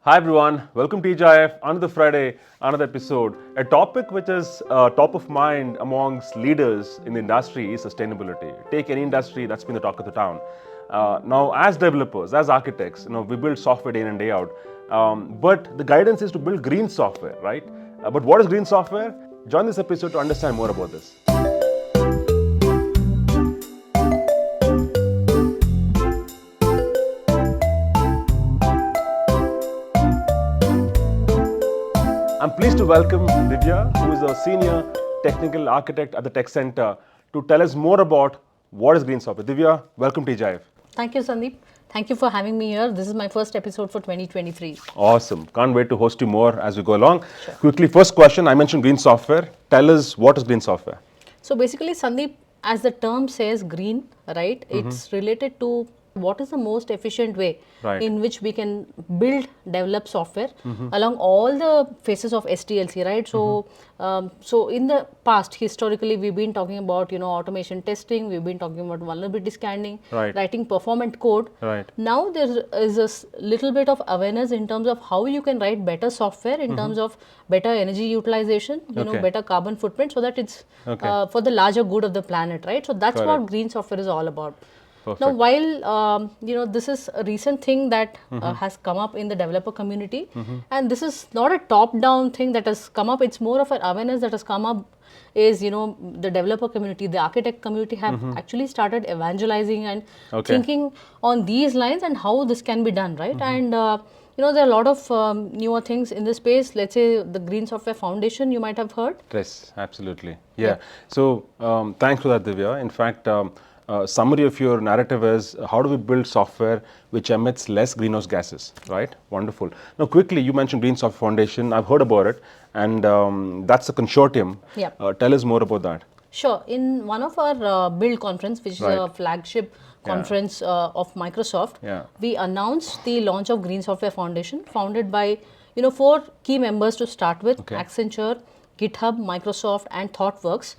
Hi everyone, welcome to TGIF, another Friday, another episode. A topic which is top of mind amongst leaders in the industry is sustainability. Take any industry, that's been the talk of the town. Now, as developers, as architects, we build software day in and day out. But the guidance is to build green software, right? But what is green software? Join this episode to understand more about this. I'm pleased to welcome Divya, who is a senior technical architect at the Tech Center, to tell us more about what is green software. Divya, welcome to TGIF. Thank you, Sandeep. Thank you for having me here. This is my first episode for 2023. Awesome. Can't wait to host you more as we go along. Sure. Quickly, first question. I mentioned green software. Tell us what is green software? So basically, Sandeep, as the term says, green, right? It's related to what is the most efficient way in which we can build, develop software along all the phases of SDLC, right? So, so in the past, historically, we've been talking about, automation testing, we've been talking about vulnerability scanning, writing performant code. Now there is a little bit of awareness in terms of how you can write better software in terms of better energy utilization, better carbon footprint, so that it's for the larger good of the planet, right? So that's what green software is all about. Perfect. Now, while this is a recent thing that has come up in the developer community, and this is not a top-down thing that has come up. It's more of an awareness that has come up. Is the developer community, the architect community have actually started evangelizing and thinking on these lines and how this can be done, right? And there are a lot of newer things in this space. Let's say the Green Software Foundation, you might have heard. Yes, absolutely. Yeah. So thanks for that, Divya. In fact. Summary of your narrative is how do we build software which emits less greenhouse gases, right? Wonderful. Now, quickly, you mentioned Green Software Foundation. I've heard about it, and that's a consortium. Yeah. Tell us more about that. Sure. In one of our Build conference, which is a flagship conference of Microsoft, we announced the launch of Green Software Foundation, founded by 4 key members to start with: Accenture, GitHub, Microsoft, and ThoughtWorks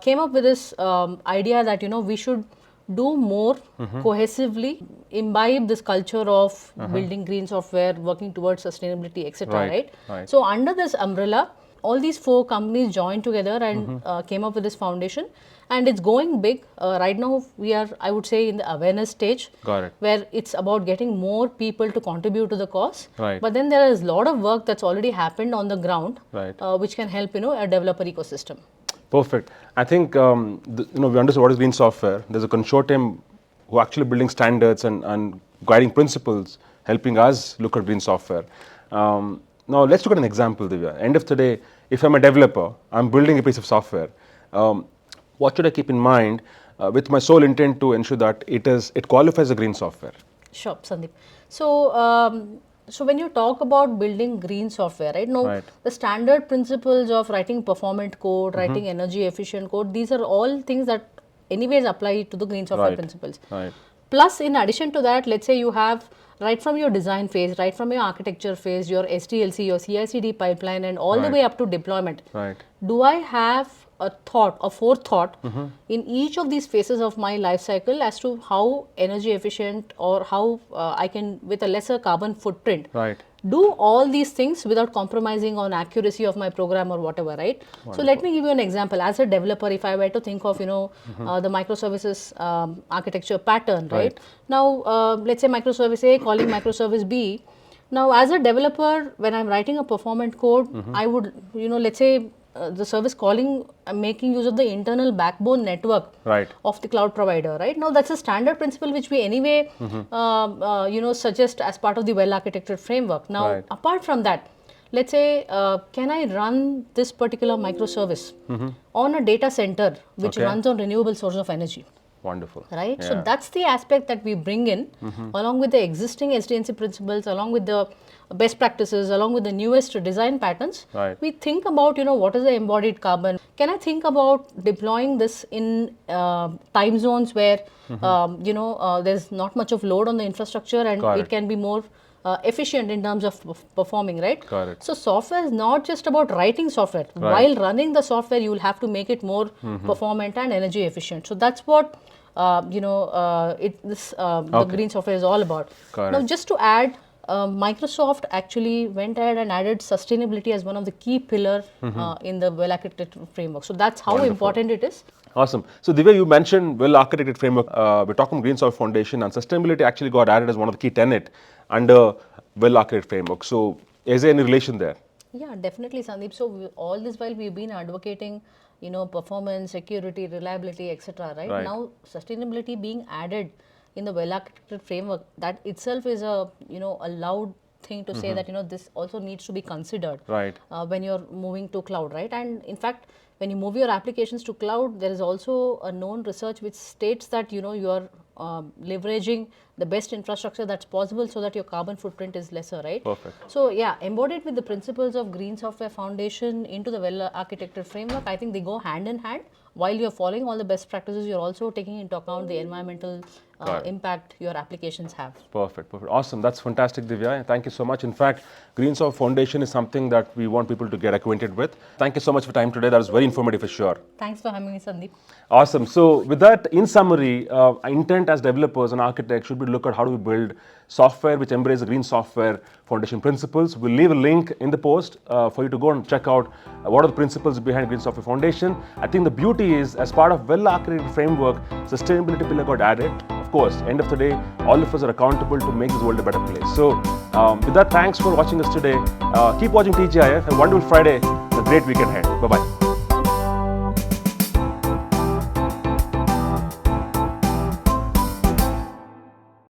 came up with this idea that we should do more cohesively, imbibe this culture of building green software, working towards sustainability, etc. Right? So under this umbrella, all these 4 companies joined together and came up with this foundation, and it's going big. Right now, we are, I would say, in the awareness stage, where it's about getting more people to contribute to the cause. But then there is a lot of work that's already happened on the ground, which can help a developer ecosystem. Perfect. I think we understood what is green software. There's a consortium who are actually building standards and guiding principles, helping us look at green software. Now let's look at an example, Divya. End of the day, if I'm a developer, I'm building a piece of software. What should I keep in mind with my sole intent to ensure that it qualifies as green software? Sure, Sandeep. So, so when you talk about building green software, right now, the standard principles of writing performant code, writing energy efficient code, these are all things that anyways apply to the green software principles. Plus, in addition to that, let's say you have right from your design phase, right from your architecture phase, your SDLC, your CI/CD pipeline, and all the way up to deployment. Do I have a forethought in each of these phases of my life cycle as to how energy efficient or how I can, with a lesser carbon footprint, do all these things without compromising on accuracy of my program or whatever, right? Wonderful. So let me give you an example. As a developer, if I were to think of, the microservices architecture pattern, right? Now, let's say microservice A calling microservice B. Now, as a developer, when I'm writing a performant code, I would, let's say, the service calling, making use of the internal backbone network of the cloud provider, right? Now, that's a standard principle which we anyway, suggest as part of the well-architected framework. Now, apart from that, let's say, can I run this particular microservice on a data center which runs on renewable source of energy? Wonderful. Right? Yeah. So that's the aspect that we bring in along with the existing SDLC principles, along with the best practices, along with the newest design patterns. We think about, what is the embodied carbon? Can I think about deploying this in time zones where, there's not much of load on the infrastructure and it can be more efficient in terms of performing, right? So software is not just about writing software. While running the software, you will have to make it more performant and energy efficient. So that's what the green software is all about. Now, just to add Microsoft actually went ahead and added sustainability as one of the key pillar in the well-architected framework. So that's how important it is. Awesome. So the way you mentioned well-architected framework, we're talking Green Software Foundation, and sustainability actually got added as one of the key tenet under well-architected framework. So is there any relation there? Yeah, definitely, Sandeep. So all this while we've been advocating, performance, security, reliability, etc. Right? Now, sustainability being added in the well-architected framework, that itself is a a loud thing to say that this also needs to be considered when you're moving to cloud, right? And in fact, when you move your applications to cloud, there is also a known research which states that you are leveraging the best infrastructure that's possible so that your carbon footprint is lesser, right? Perfect. So yeah, embodied with the principles of Green Software Foundation into the well-architected framework, I think they go hand in hand. While you're following all the best practices, you're also taking into account the environmental impact your applications have. Perfect. Awesome. That's fantastic, Divya. Thank you so much. In fact, Green Software Foundation is something that we want people to get acquainted with. Thank you so much for time today. That was very informative for sure. Thanks for having me, Sandeep. Awesome. So with that, in summary, our intent as developers and architects should be look at how do we build software which embrace the Green Software Foundation principles. We'll leave a link in the post for you to go and check out what are the principles behind Green Software Foundation. I think the beauty is, as part of well-architected framework, sustainability pillar got added. Of course, end of the day, all of us are accountable to make this world a better place. So with that, thanks for watching us today. Keep watching TGIF. Have a wonderful Friday and a great weekend ahead. Bye-bye.